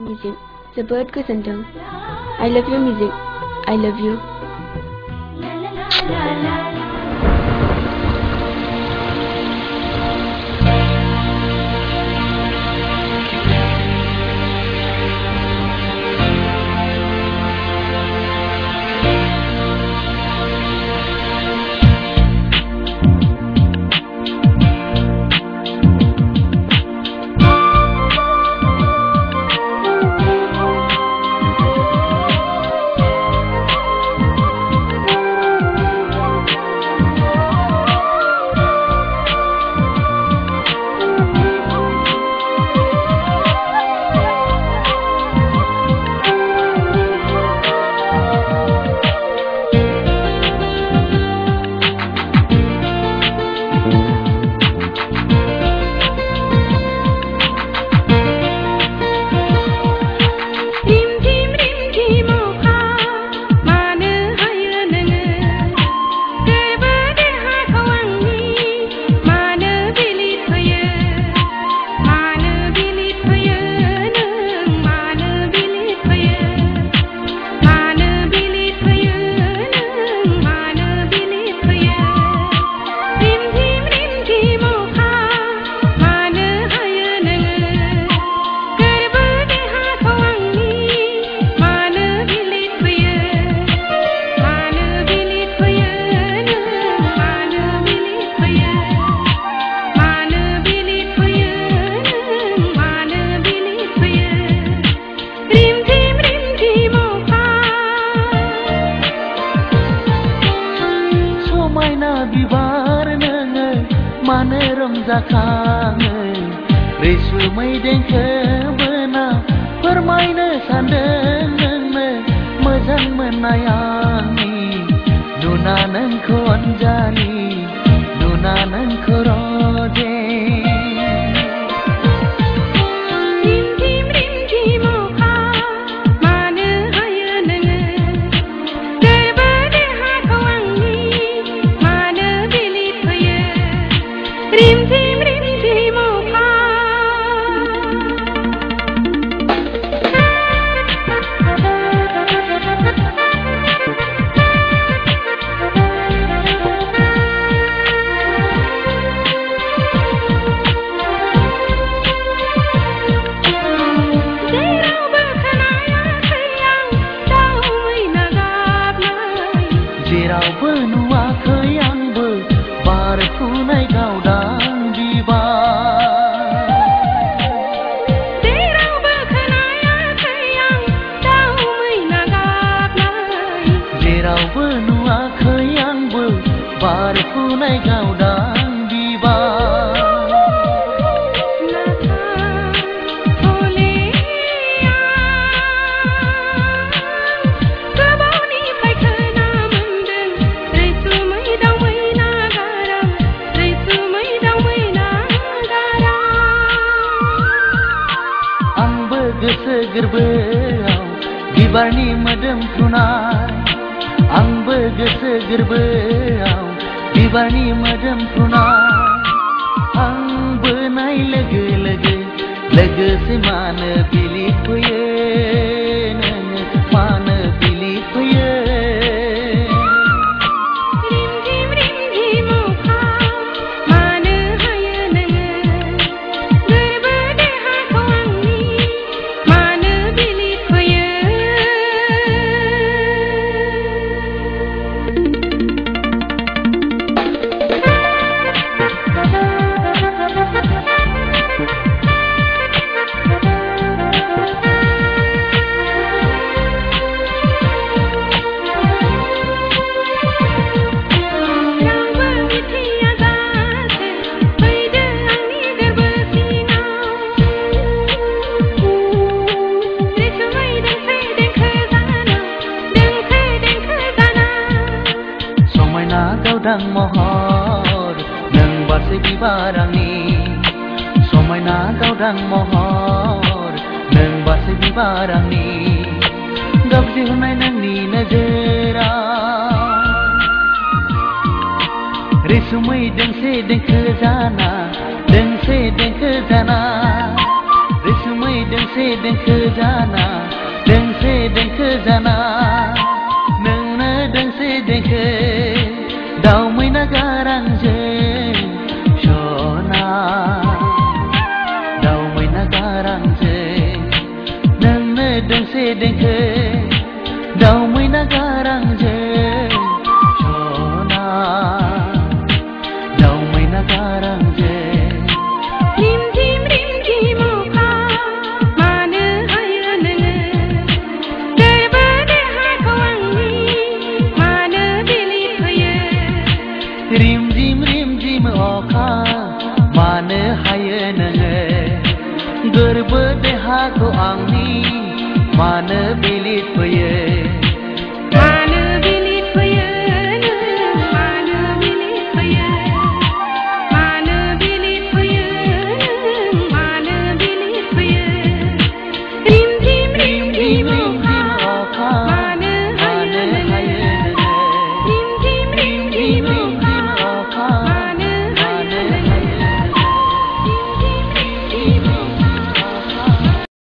Music, जोबोद गोजोनदों. I love your music. I love you. मानो रंजाखाङो रैसुमै देंखो बोना फोरमायनो सानदों नोंनो मोजां मोननाय आंनि नुना नोंखौ अनजालि नुना नोंखौ रजे जेरावबो नुवाखै आंबो बारफुनाय गावदां बिबार जेरावबो खोनायाखै आं दाउ मैना गाबनाय जेरावबो नुवाखै आंबो बारफुनाय गावदां बिबार गोसो गोरबोआव बिबारनि मोदोमफ्रुनाय आंबो गोसो गोरबोआव बिबारनि मोदोमफ्रुनाय आंबो नाय लोगो लोगो लोगोसे मानो बिलिफैयो नोङो मानो बिलिफैयो गावदां महर नों बारसे बिबार आंनि समायना गावदां महर नों बारसे बिबार आंनि गाबज्रिहोनाय नोंनि नोजोरा रैसुमै दोंसे देंखो जाना रैसुमै दोंसे दोंसे देंखो जाना दोंसे देंखो जाना नोंनो दोंसे देंखो दाउ मैना गारांजों सना दाउ मैना गारांजों नोंनो दोंसे देंखो दाउ मैना गारांजों सना दाउ मैना गारांजों रिम जिम अखा मानो हायो नोङो गोरबो देहाखौ आंनि मानो बिलिद फैयो